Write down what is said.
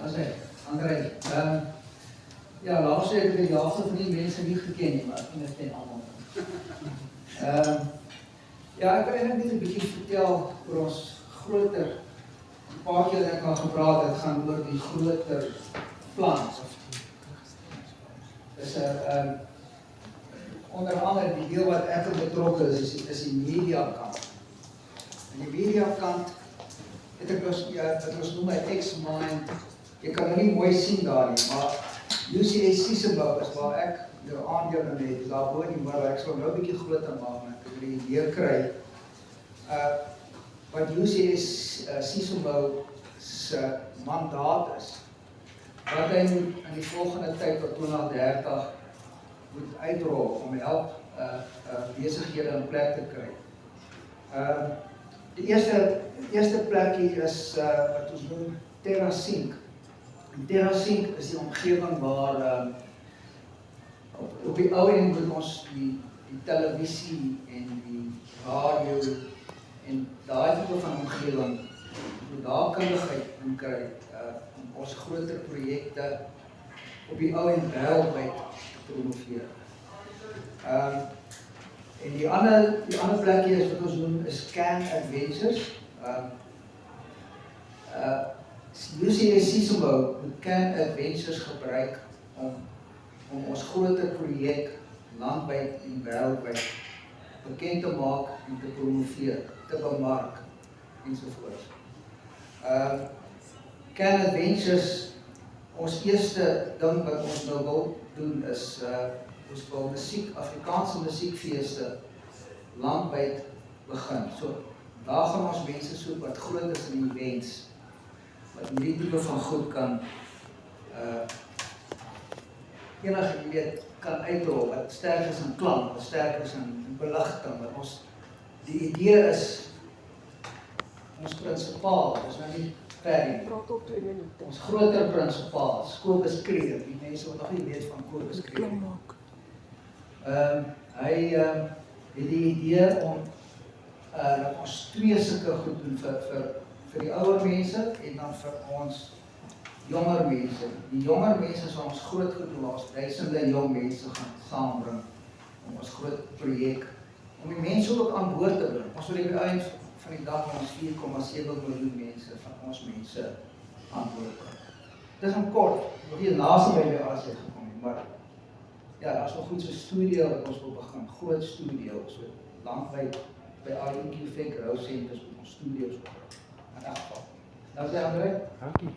Asai, André, ja, laatst het ek die helfte van die mense nie geken nie, maar ek ken dit ken almal. Ja, ek wil eintlik net 'n bietjie vertel oor ons groter, 'n paar keer ek al gepraat het, gaan oor die groter plan. Dis onder andere die deel wat ek betrokke is die media kant. En die media kant het ek ons noem my X-Mind. Jy kan nou nie mooi sien daar nie, maar UCS Sisebou is waar ek jou aandeel in het, daar bo in die middag, ek sal nou 'n bietjie groter maak, en ek wil die idee kry, wat UCS Sisebou se mandaat is, wat hy in die volgende tyd tot 2030 moet uitrol om help besighede in plek te kry. Die eerste plekkie is wat ons noem TerraSync. TerraSync is die omgewing waar op die ou end moet ons die televisie en die radio en daai tipe van omgewing moet daar kundigheid in kry om ons groter projekte op die ou end wêreldwyd te promoveer. En die ander plekkie is wat ons noem is Can Adventures. UCS Sisebou moet Can Adventures gebruik om ons groter projek landwyd en wêreldwyd bekend te maak en te promoveer, te bemark ensovoorts. Can Adventures, ons eerste ding wat ons nou wil doen is ons wil Afrikaanse musiekfeeste landwyd begin. So, daar gaan ons mense soek wat groot is in events, wat die tipe van goed kan kan uitrol, wat sterk is in klank, wat sterk is in beligting, wat ons, die idee is, ons prinsipaal, is nou nie ver nie, ons groter prinsipaal, Kobus Kreer, die mense wat nog nie weet van Kobus Kreer. Hy het die idee om dat ons twee sulke goed doen vir die ouer mense en dan vir ons jonger mense. Die jonger mense is ons groot goed doen, ons duisende jong mense gaan saambring om ons groot projek, om die mense ook aan boord te bring. Ons wil die eind van die dag ons 4,7 miljoen mense van ons mense aan boord bring. Dit is in kort, nog nie laaste by die as uitgekom nie, maar ja, daar is nog goed so studio wat ons wil begin, groot studio, so landwyd by REQ Fek Rou Centers met ons studios op. In elk geval. Nou sê André? Dankie.